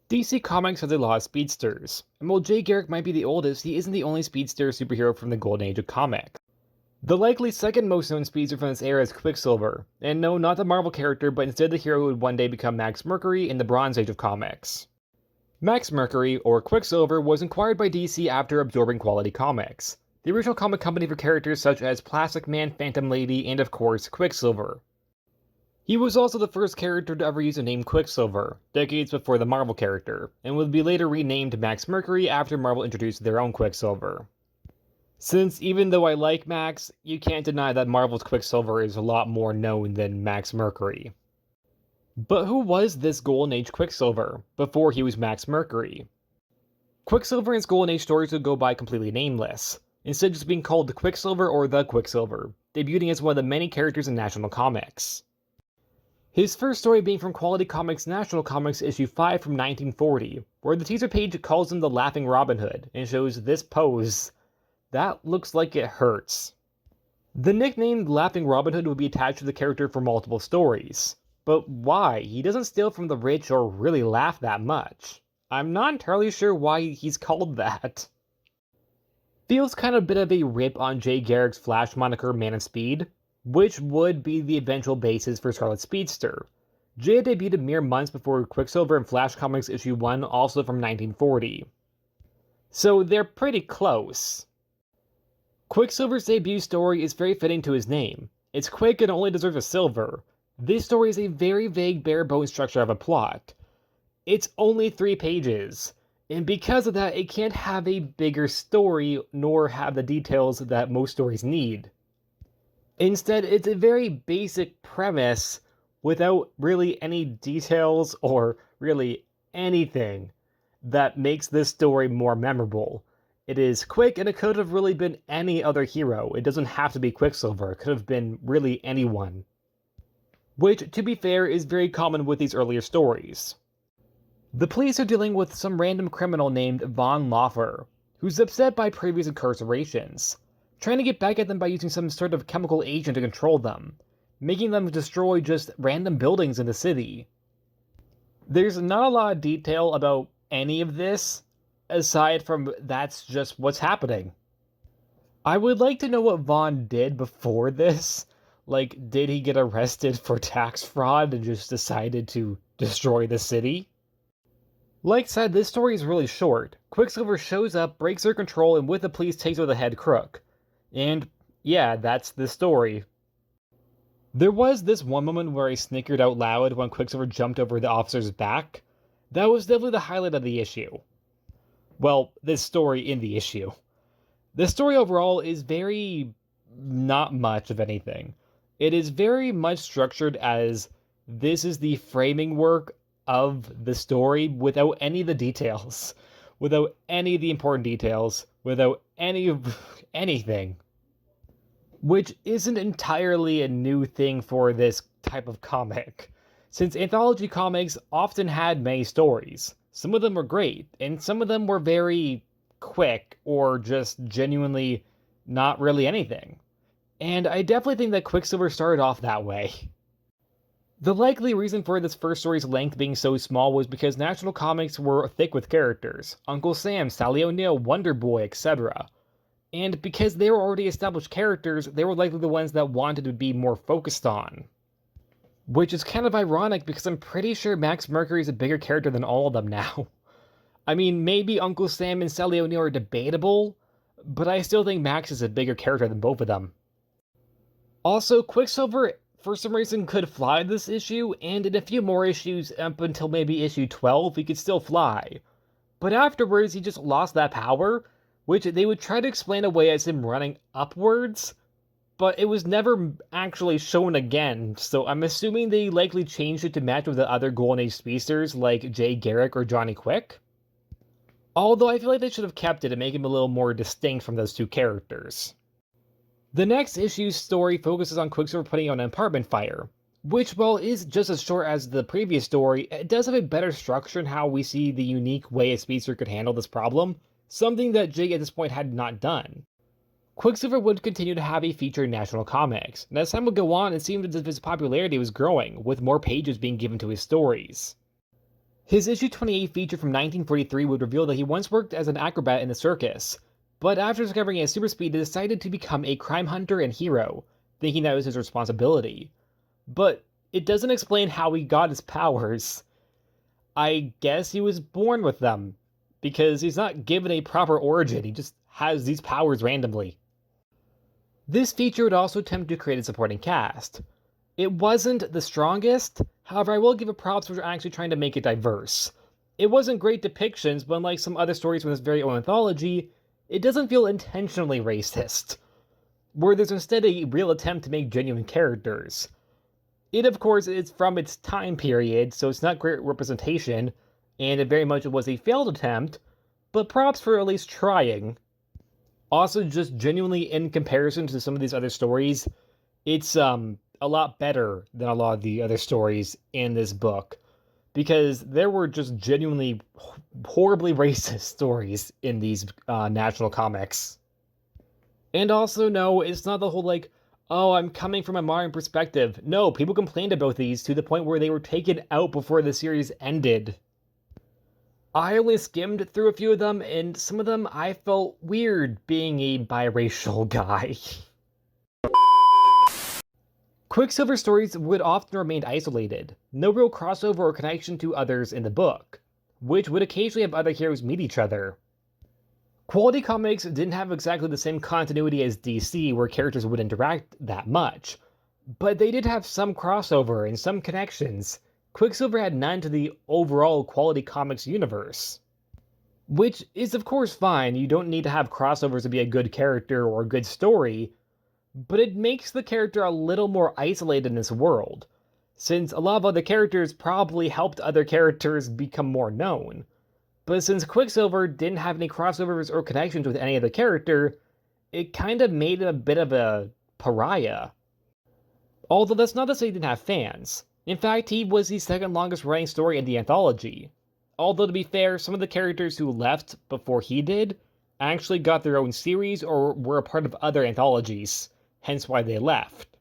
DC Comics has a lot of speedsters, and while Jay Garrick might be the oldest, he isn't the only speedster superhero from the golden age of comics. The likely second most known speedster from this era is Quicksilver, and no, not the Marvel character, but instead the hero who would one day become Max Mercury in the Bronze Age of comics. Max Mercury, or Quicksilver, was acquired by DC after absorbing Quality Comics, the original comic company for characters such as Plastic Man, Phantom Lady, and of course, Quicksilver. He was also the first character to ever use the name Quicksilver, decades before the Marvel character, and would be later renamed Max Mercury after Marvel introduced their own Quicksilver. Since even though I like Max, you can't deny that Marvel's Quicksilver is a lot more known than Max Mercury. But who was this Golden Age Quicksilver, before he was Max Mercury? Quicksilver in his Golden Age stories would go by completely nameless, instead just being called the Quicksilver or the Quicksilver, debuting as one of the many characters in National Comics. His first story being from Quality Comics National Comics issue 5 from 1940, where the teaser page calls him the Laughing Robin Hood and shows this pose. That looks like it hurts. The nickname Laughing Robin Hood would be attached to the character for multiple stories. But why? He doesn't steal from the rich or really laugh that much. I'm not entirely sure why he's called that. Feels kind of a bit of a rip on Jay Garrick's Flash moniker Man of Speed, which would be the eventual basis for Scarlet Speedster. Jay debuted mere months before Quicksilver in Flash Comics issue 1, also from 1940. So they're pretty close. Quicksilver's debut story is very fitting to his name. It's quick and only deserves a silver. This story is a very vague, bare-bones structure of a plot. It's only 3 pages, and because of that, it can't have a bigger story nor have the details that most stories need. Instead, it's a very basic premise without really any details or really anything that makes this story more memorable. It is quick and it could have really been any other hero. It doesn't have to be Quicksilver, it could have been really anyone. Which, to be fair, is very common with these earlier stories. The police are dealing with some random criminal named Von Laufer, who's upset by previous incarcerations, trying to get back at them by using some sort of chemical agent to control them, making them destroy just random buildings in the city. There's not a lot of detail about any of this, aside from that's just what's happening. I would like to know what Vaughn did before this. Like, did he get arrested for tax fraud and just decided to destroy the city? Like said, this story is really short. Quicksilver shows up, breaks their control, and with the police takes over the head crook. And yeah, that's the story. There was this one moment where I snickered out loud when Quicksilver jumped over the officer's back. That was definitely the highlight of the issue. Well, this story in the issue. The story overall is very not much of anything. It is very much structured as this is the framing work of the story without any of the details, without any of the important details, without any of anything. Which isn't entirely a new thing for this type of comic, since anthology comics often had many stories. Some of them were great, and some of them were very quick or just genuinely not really anything. And I definitely think that Quicksilver started off that way. The likely reason for this first story's length being so small was because National Comics were thick with characters, Uncle Sam, Sally O'Neil, Wonder Boy, etc. And because they were already established characters, they were likely the ones that wanted to be more focused on. Which is kind of ironic because I'm pretty sure Max Mercury is a bigger character than all of them now. I mean, maybe Uncle Sam and Sally O'Neil are debatable, but I still think Max is a bigger character than both of them. Also, Quicksilver, for some reason, could fly this issue, and in a few more issues, up until maybe issue 12, he could still fly. But afterwards, he just lost that power, which they would try to explain away as him running upwards, but it was never actually shown again, so I'm assuming they likely changed it to match with the other Golden Age speedsters like Jay Garrick or Johnny Quick. Although I feel like they should have kept it and make him a little more distinct from those two characters. The next issue's story focuses on Quicksilver putting out an apartment fire, which, while is just as short as the previous story, it does have a better structure in how we see the unique way a speedster could handle this problem, something that Jay at this point had not done. Quicksilver would continue to have a feature in National Comics, and as time would go on, it seemed as if his popularity was growing, with more pages being given to his stories. His issue 28 feature from 1943 would reveal that he once worked as an acrobat in a circus, but after discovering his super speed, he decided to become a crime hunter and hero, thinking that was his responsibility. But it doesn't explain how he got his powers. I guess he was born with them, because he's not given a proper origin, he just has these powers randomly. This feature would also attempt to create a supporting cast. It wasn't the strongest, however I will give it props for actually trying to make it diverse. It wasn't great depictions, but unlike some other stories from this very own anthology, it doesn't feel intentionally racist, where there's instead a real attempt to make genuine characters. It, of course, is from its time period, so it's not great representation, and it very much was a failed attempt, but props for at least trying. Also, just genuinely in comparison to some of these other stories, it's a lot better than a lot of the other stories in this book, because there were just genuinely horribly racist stories in these national comics. And also, no, it's not the whole like, oh, I'm coming from a modern perspective. No, people complained about these to the point where they were taken out before the series ended. I only skimmed through a few of them, and some of them I felt weird being a biracial guy. Quicksilver stories would often remain isolated, no real crossover or connection to others in the book, which would occasionally have other heroes meet each other. Quality comics didn't have exactly the same continuity as DC, where characters would interact that much, but they did have some crossover and some connections. Quicksilver had none to the overall Quality Comics universe. Which is of course fine, you don't need to have crossovers to be a good character or a good story, but it makes the character a little more isolated in this world, since a lot of other characters probably helped other characters become more known. But since Quicksilver didn't have any crossovers or connections with any other character, it kind of made him a bit of a pariah. Although that's not to say he didn't have fans. In fact, he was the second longest running story in the anthology. Although to be fair, some of the characters who left before he did actually got their own series or were a part of other anthologies, hence why they left.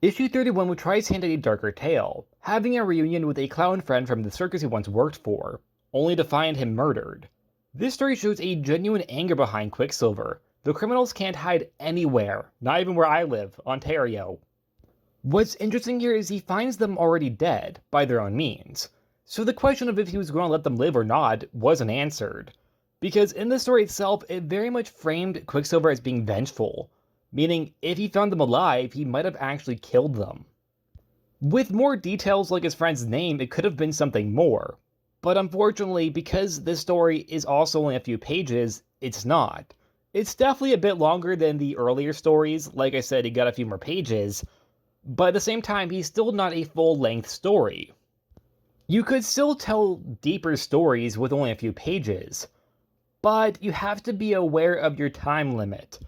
Issue 31 would try his hand at a darker tale, having a reunion with a clown friend from the circus he once worked for, only to find him murdered. This story shows a genuine anger behind Quicksilver. The criminals can't hide anywhere, not even where I live, Ontario. What's interesting here is he finds them already dead, by their own means. So the question of if he was going to let them live or not wasn't answered. Because in the story itself, it very much framed Quicksilver as being vengeful, meaning if he found them alive, he might have actually killed them. With more details like his friend's name, it could have been something more. But unfortunately, because this story is also only a few pages, it's not. It's definitely a bit longer than the earlier stories, like I said, he got a few more pages, but at the same time, he's still not a full-length story. You could still tell deeper stories with only a few pages, but you have to be aware of your time limit,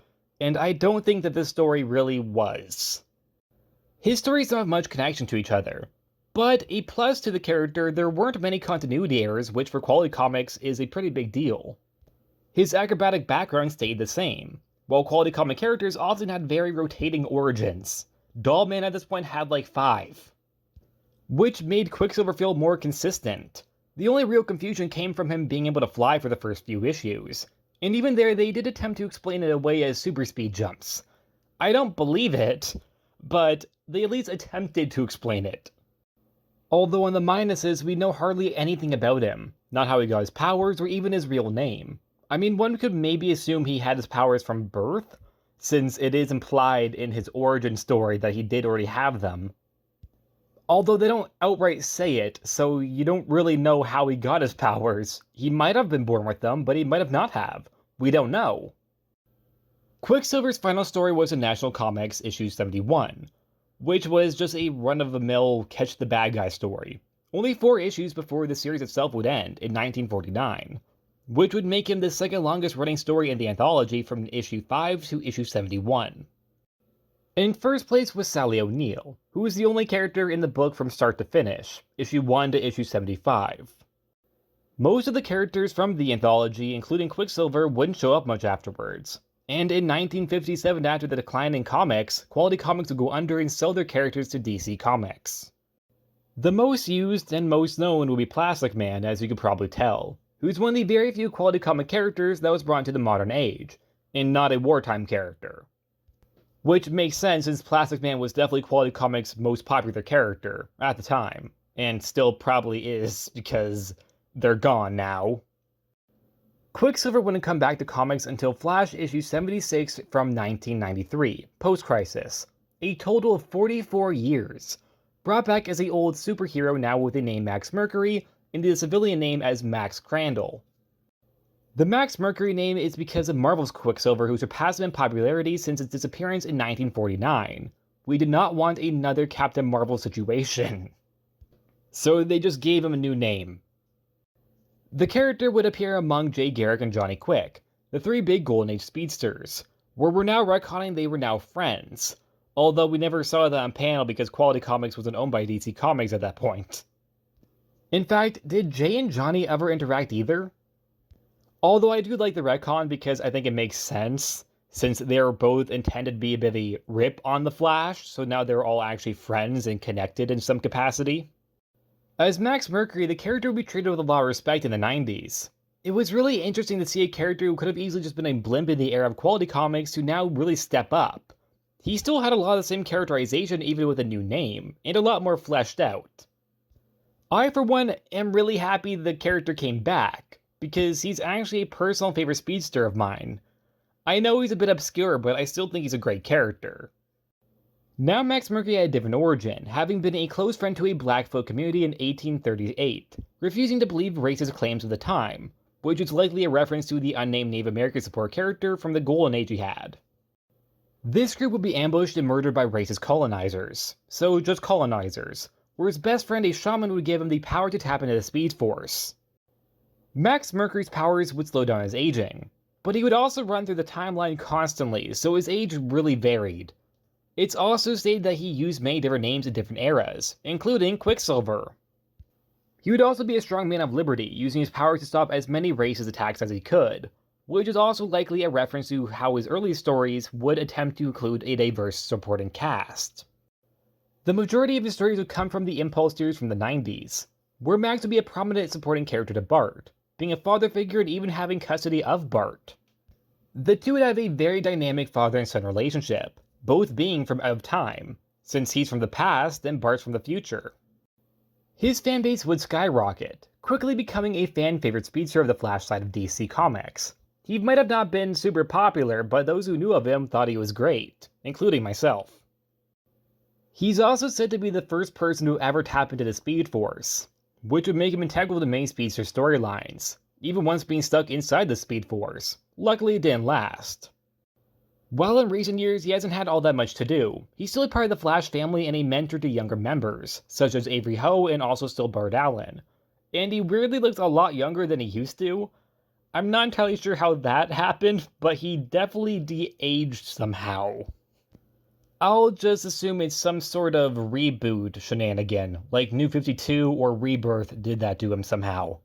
and I don't think that this story really was. His stories don't have much connection to each other. But a plus to the character, there weren't many continuity errors, which for Quality Comics is a pretty big deal. His acrobatic background stayed the same, while Quality Comic characters often had very rotating origins. Dollman at this point had like 5. Which made Quicksilver feel more consistent. The only real confusion came from him being able to fly for the first few issues, and even there they did attempt to explain it away as super speed jumps. I don't believe it, but they at least attempted to explain it. Although on the minuses, we know hardly anything about him, not how he got his powers or even his real name. I mean, one could maybe assume he had his powers from birth, since it is implied in his origin story that he did already have them. Although they don't outright say it, so you don't really know how he got his powers. He might have been born with them, but he might have not have. We don't know. Quicksilver's final story was in National Comics issue 71. Which was just a run-of-the-mill catch the bad guy story. Only 4 issues before the series itself would end in 1949, which would make him the second longest running story in the anthology from issue 5 to issue 71. In first place was Sally O'Neil, who was the only character in the book from start to finish, issue 1 to issue 75. Most of the characters from the anthology, including Quicksilver, wouldn't show up much afterwards. And in 1957, after the decline in comics, Quality Comics would go under and sell their characters to DC Comics. The most used and most known will be Plastic Man, as you could probably tell, who's one of the very few quality comic characters that was brought into the modern age, and not a wartime character. Which makes sense since Plastic Man was definitely Quality Comics' most popular character at the time, and still probably is because they're gone now. Quicksilver wouldn't come back to comics until Flash issue 76 from 1993, post-crisis, a total of 44 years, brought back as the old superhero now with the name Max Mercury and the civilian name as Max Crandall. The Max Mercury name is because of Marvel's Quicksilver, who surpassed him in popularity since its disappearance in 1949. We did not want another Captain Marvel situation. So they just gave him a new name. The character would appear among Jay Garrick and Johnny Quick, the three big Golden Age speedsters, where we're now retconning they were now friends, although we never saw that on panel because Quality Comics wasn't owned by DC Comics at that point. In fact, did Jay and Johnny ever interact either? Although I do like the retcon because I think it makes sense, since they're both intended to be a bit of a rip on the Flash, so now they're all actually friends and connected in some capacity. As Max Mercury, the character would be treated with a lot of respect in the 90s. It was really interesting to see a character who could have easily just been a blimp in the era of Quality Comics to now really step up. He still had a lot of the same characterization even with a new name, and a lot more fleshed out. I, for one, am really happy the character came back, because he's actually a personal favorite speedster of mine. I know he's a bit obscure, but I still think he's a great character. Now Max Mercury had a different origin, having been a close friend to a Blackfoot community in 1838, refusing to believe racist claims of the time, which is likely a reference to the unnamed Native American support character from the Golden Age he had. This group would be ambushed and murdered by racist colonizers, so just colonizers, where his best friend, a shaman, would give him the power to tap into the Speed Force. Max Mercury's powers would slow down his aging, but he would also run through the timeline constantly, so his age really varied. It's also stated that he used many different names in different eras, including Quicksilver. He would also be a strong man of liberty, using his powers to stop as many racist attacks as he could, which is also likely a reference to how his early stories would attempt to include a diverse supporting cast. The majority of his stories would come from the Impulse series from the 90s, where Max would be a prominent supporting character to Bart, being a father figure and even having custody of Bart. The two would have a very dynamic father and son relationship, both being from out of time, since he's from the past and Bart's from the future. His fanbase would skyrocket, quickly becoming a fan-favorite speedster of the Flash side of DC Comics. He might have not been super popular, but those who knew of him thought he was great, including myself. He's also said to be the first person to ever tap into the Speed Force, which would make him integral to main speedster storylines, even once being stuck inside the Speed Force. Luckily it didn't last. While in recent years he hasn't had all that much to do, he's still a part of the Flash family and a mentor to younger members, such as Avery Ho and also still Bart Allen. And he weirdly looks a lot younger than he used to. I'm not entirely sure how that happened, but he definitely de-aged somehow. I'll just assume it's some sort of reboot shenanigan, like New 52 or Rebirth did that to him somehow.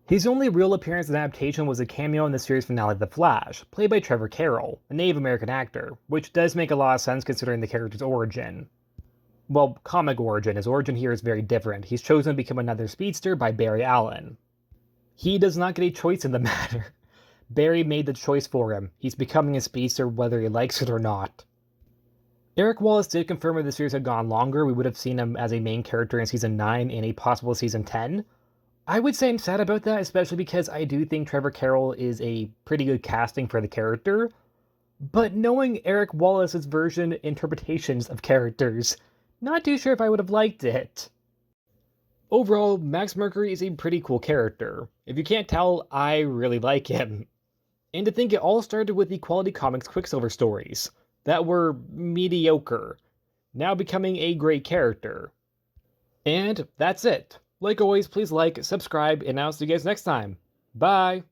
His only real appearance in adaptation was a cameo in the series finale of The Flash, played by Trevor Carroll, a Native American actor, which does make a lot of sense considering the character's origin. Well, comic origin. His origin here is very different. He's chosen to become another speedster by Barry Allen. He does not get a choice in the matter. Barry made the choice for him. He's becoming a speedster whether he likes it or not. Eric Wallace did confirm if the series had gone longer, we would have seen him as a main character in Season 9 and a possible Season 10. I would say I'm sad about that, especially because I do think Trevor Carroll is a pretty good casting for the character. But knowing Eric Wallace's version interpretations of characters, not too sure if I would have liked it. Overall, Max Mercury is a pretty cool character. If you can't tell, I really like him. And to think it all started with the Quality Comics Quicksilver stories that were mediocre, now becoming a great character. And that's it. Like always, please like, subscribe, and I'll see you guys next time. Bye!